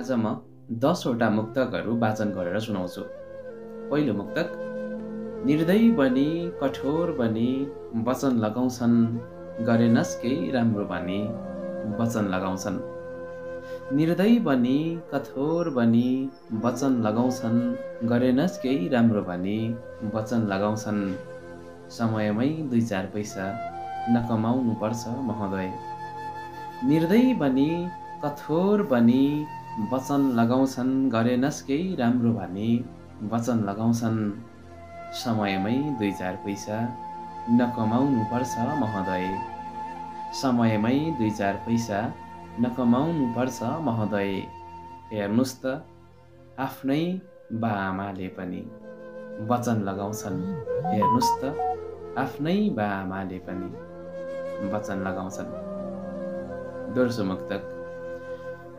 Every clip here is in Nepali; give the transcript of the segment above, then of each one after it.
आज म 10 वटा मुक्तकहरू वाचन गरेर सुनाउँछु। पहिलो मुक्तक। निर्दयी बनी कठोर बनी वचन लगाउँछन्, गरेनस् केही राम्रो बनी वचन लगाउँछन्। निर्दयी बनी कठोर बनी वचन लगाउँछन्, गरेनस् केही राम्रो बनी वचन लगाउँछन्। समयमै 2-4 पैसा नकमाउनु पर्छ महोदय। निर्दयी बनी कठोर बनी वचन लगाउँछन्, गरेनस् केही राम्रो भनी वचन लगाउँछन्। समयमै 2-4 पैसा नकमाउनु पर्छ महोदय। समयमै 2-4 पैसा नकमाउनु पर्छ महोदय। हेर्नुस् त आफ्नै बाआमाले पनि वचन लगाउँछन्। हेर्नुस् त आफ्नै बाआमाले पनि वचन लगाउँछन्। दोस्रो मुक्तक।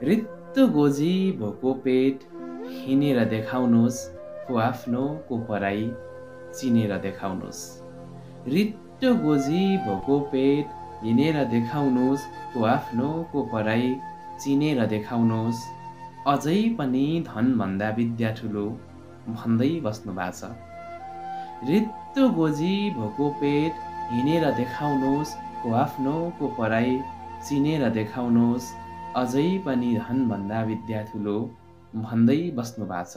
रित्तो गोजी भोको पेट हिँडेर देखाउनुहोस्, को आफ्नो को पराई चिनेर देखाउनुहोस्। रित्तो गोजी भोको पेट हिँडेर देखाउनुहोस्, को आफ्नो को पराई चिनेर देखाउनुहोस्। अझै पनि धनभन्दा विद्या ठुलो भन्दै बस्नु भएको छ। रित्तो गोजी भोको पेट हिँडेर देखाउनुहोस्, को आफ्नो को पराई चिनेर देखाउनुहोस्। अझै पनि धनभन्दा विद्या ठुलो भन्दै बस्नु भएको छ।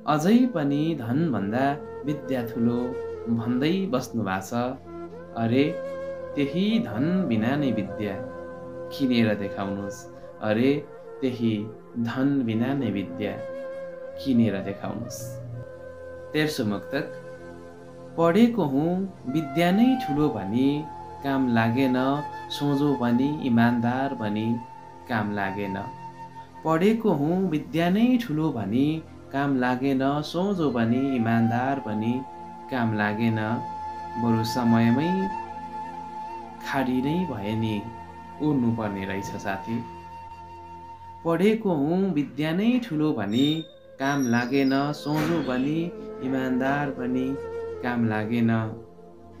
अझै पनि धनभन्दा विद्या ठुलो भन्दै बस्नु भएको छ। अरे त्यही धन बिना नै विद्या किनेर देखाउनुहोस्। अरे त्यही धन बिना नै विद्या किनेर देखाउनुहोस्। तेस्रो मुक्तक। पढेको हुँ विद्या नै ठुलो भनी काम लागेन, सोझो बनी इमान्दार बनी काम लागेन। पढेको हुँ विद्या नै ठुलो भनी काम लागेन, सोझो बनी इमान्दार बनी काम लागेन। बरु समयमै खाडी नै भए नि उड्नु पर्ने रहेछ साथी। पढेको हुँ विद्या नै ठुलो भनी काम लागेन, सोझो बनी इमान्दार बनी काम लागेन।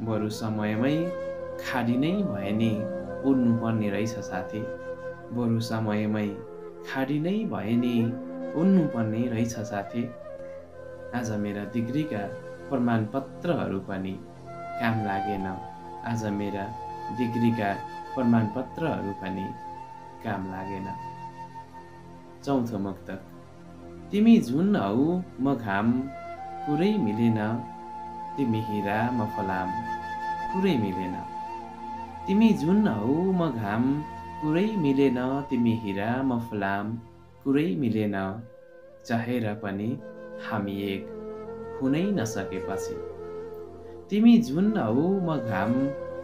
बरु समयमै खाडी नै भए नि उड्नु पर्ने रहेछ साथी। बरु समयमै खाडी नै भए नि उड्नु पर्ने रहेछ साथी। आज मेरा डिग्रीका प्रमाणपत्रहरू पनि काम लागेन। आज मेरा डिग्रीका प्रमाणपत्रहरू पनि काम लागेन। चौथो मुक्तक। तिमी जुन हौ म घाम कुरै मिलेन, तिमी हिरा म फलाम कुरै मिलेन। तिमी जुन हौ म घाम कुरै मिलेन, तिमी हिरा म फलाम कुरै मिलेन। चाहेर पनि हामी एक हुनै नसकेपछि। तिमी जुन हौ म घाम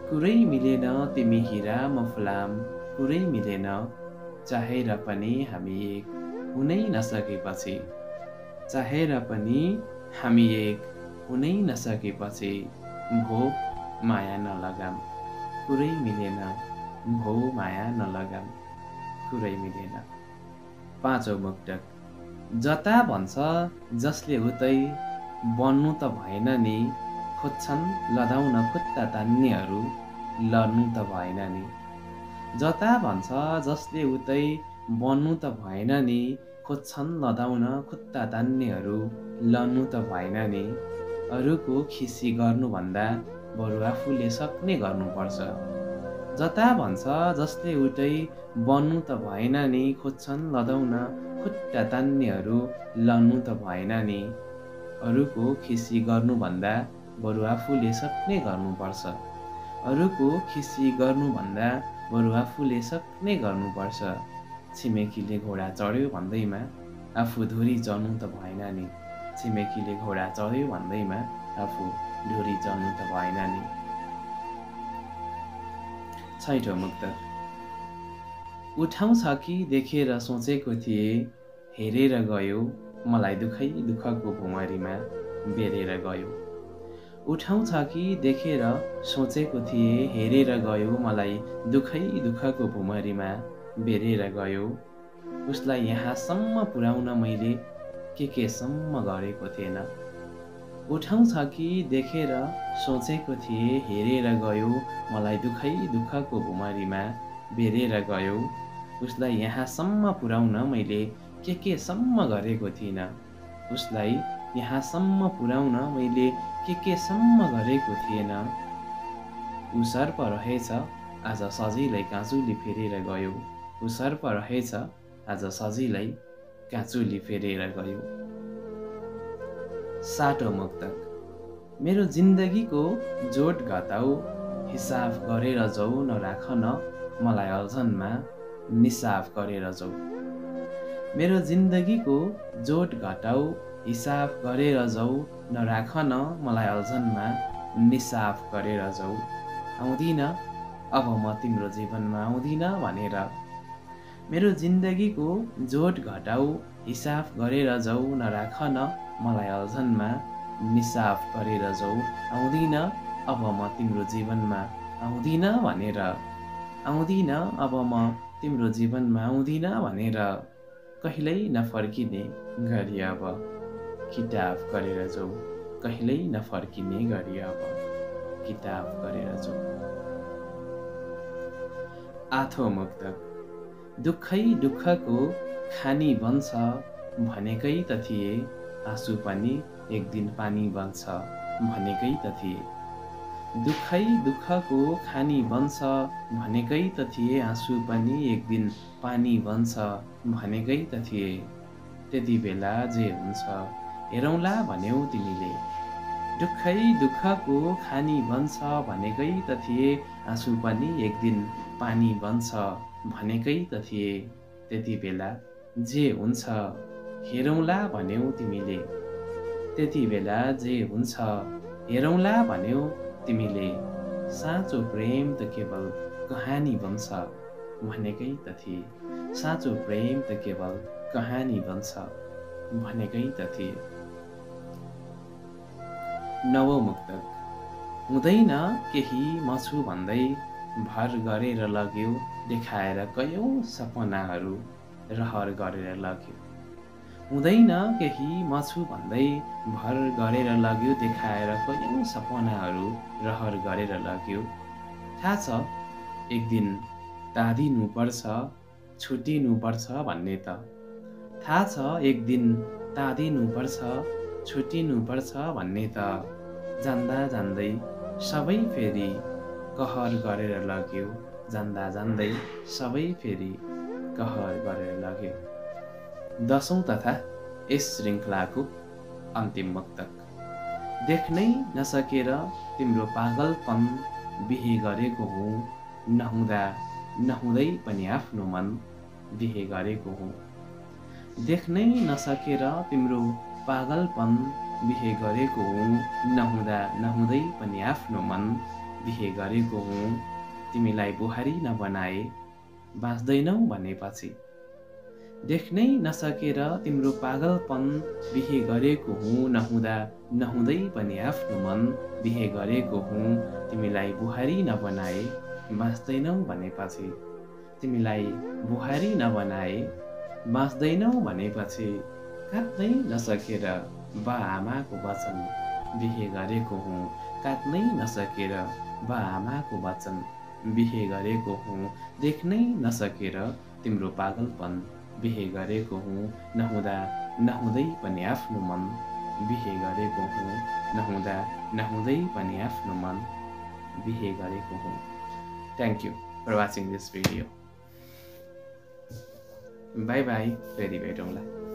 कुरै मिलेन, तिमी हिरा म फलाम कुरै मिलेन। चाहेर पनि हामी एक हुनै नसकेपछि। चाहेर पनि हामी एक हुनै नसकेपछि। भो माया नलगाम कुरै मिलेन, भो माया नलगाम कुरै मिलेन। पाँचौं मुक्तक। जता भन्छ जसले उतै बन्नु त भएन नि, खोज्छन् लदाउन खुट्टा तान्नेहरू लड्नु त भएन नि। जता भन्छ जसले उतै बन्नु त भएन नि, खोज्छन् लदाउन खुट्टा तान्नेहरू लड्नु त भएन नि। अरूको खिसी गर्नुभन्दा बरु आफूले सक्ने गर्नुपर्छ। जता भन्छ जसले उतै बन्नु त भएन नि, खोज्छन् लदाउन खुट्टा तान्नेहरू लड्नु त भएन नि। अरूको खिसी गर्नुभन्दा बरु आफूले सक्ने गर्नुपर्छ। अरूको खिसी गर्नुभन्दा बरु आफूले सक्ने गर्नुपर्छ। छिमेकीले घोडा चढ्यो भन्दैमा आफू धुरी चढ्नु त भएन नि। छिमेकीले घोडा चढ्यो भन्दैमा आफू धुरी चढ्नु त भएन नि। छैठौं मुक्तक। उठाउँछ कि देखेर सोचेको थिए, हेरेर गयो मलाई दुखै दुःखको भुमरीमा बेरेर गयो। उठाउँछ कि देखेर सोचेको थिए, हेरेर गयो मलाई दुखै दुःखको भुमरीमा बेरेर गयो। उसलाई यहाँसम्म पुर्याउन मैले के सम्म गरेको थिएन। उठाउँछ कि देखेर सोचेको थिए, हेरेर गयो मलाई दुखै दुःखको भुमरीमा बेरेर गयो। उसलाई यहाँसम्म पुर्याउन मैले के सम्म गरेको थिइनँ। उसलाई यहाँसम्म पुर्याउन मैले के सम्म गरेको थिएन। ऊ सर्प रहेछ आज सजिलै काँचुली फेरेर गयो। ऊ सर्प रहेछ आज सजिलै काँचुली फेरेर गयो। साटो मुक्तक। मेरो जिन्दगीको जोड घटाउ हिसाब गरेर जाऊ, नराख न मलाई अल्झनमा निसाफ गरेर जाऊ। मेरो जिन्दगीको जोड घटाउ हिसाब गरेर जाऊ, नराख न मलाई अल्झनमा निसाफ गरेर जाऊ। आउँदिन अब म तिम्रो जीवनमा आउँदिन भनेर। मेरो जिन्दगीको जोड घटाउ हिसाब गरेर जाऊ, नराख न मलाई अल्झनमा निसाफ गरेर जाऊ। आउँदिन अब म तिम्रो जीवनमा आउँदिन भनेर। आउँदिन अब म तिम्रो जीवनमा आउँदिन भनेर। कहिल्यै नफर्किने गरी अब किताब गरेर जाऊ। कहिल्यै नफर्किने गरी अब किताब गरेर जाऊ। आठौं मुक्तक। दुःखै दुःखको खानी बन्छ भनेकै त थिए, आँसु पनि एक दिन पानी बन्छ भनेकै त थिए। दुःखै दुःखको खानी बन्छ भनेकै त थिए, आँसु पनि एक दिन पानी बन्छ भनेकै त थिए। त्यति बेला जे हुन्छ हेरौँला भन्यौ तिमीले। दुःखै दुःखको खानी बन्छ भनेकै त थिए, आँसु पनि एक दिन पानी बन्छ भनेकै त थिए। त्यति बेला जे हुन्छ हेरौँला भन्यौ तिमीले। त्यति बेला जे हुन्छ हेरौँला भन्यौ तिमीले। साँचो प्रेम त केवल कहानी बन्छ भनेकै त थिए। साँचो प्रेम त केवल कहानी बन्छ भनेकै त थिए। नवौं मुक्तक। हुँदैन केही म छु भन्दै भर गरेर लग्यो, देखाएर कयौं सपनाहरू रहर गरेर लग्यो। हुँदैन केही म छु भन्दै भर गरेर लग्यो, देखाएर कयौं सपनाहरू रहर गरेर लग्यो। थाहा छ एक दिन तादिनुपर्छ छुटिनुपर्छ भन्ने त। थाहा छ एक दिन तादिनुपर्छ छुटिनुपर्छ भन्ने त। जान्दा जान्दै सबै फेरि कहर गरेर लग्यो। जान्दा जान्दै सबै फेरि कहर गरेर लग्यो। दशौं तथा यस श्रृङ्खलाको अन्तिम मुक्तक। देख्नै नसकेर तिम्रो पागलपन बिहे गरेको हुँ, नहुँदा नहुँदै पनि आफ्नो मन बिहे गरेको हुँ। देख्नै नसकेर तिम्रो पागलपन बिहे गरेको हुँ, नहुँदा नहुँदै पनि आफ्नो मन बिहे गरेको हुँ। तिमीलाई बुहारी नबनाए बाँच्दैनौ भनेपछि। देख्नै नसकेर तिम्रो पागलपन बिहे गरेको हुँ, नहुँदा नहुँदै पनि आफ्नो मन बिहे गरेको हुँ। तिमीलाई बुहारी नबनाए बाँच्दैनौ भनेपछि। तिमीलाई बुहारी नबनाए बाँच्दैनौ भनेपछि। काट्नै नसकेर बा आमाको वचन बिहे गरेको हुँ। काट्नै नसकेर बा आमाको वचन बिहे गरेको हुँ। देख्नै नसकेर तिम्रो पागलपन बिहे गरेको हुँ, नहुँदा नहुँदै पनि आफ्नो मन बिहे गरेको हुँ। नहुँदा नहुँदै पनि आफ्नो मन बिहे गरेको हुँ। Thank you for watching this video. Bye bye. फेरि भेटौँला।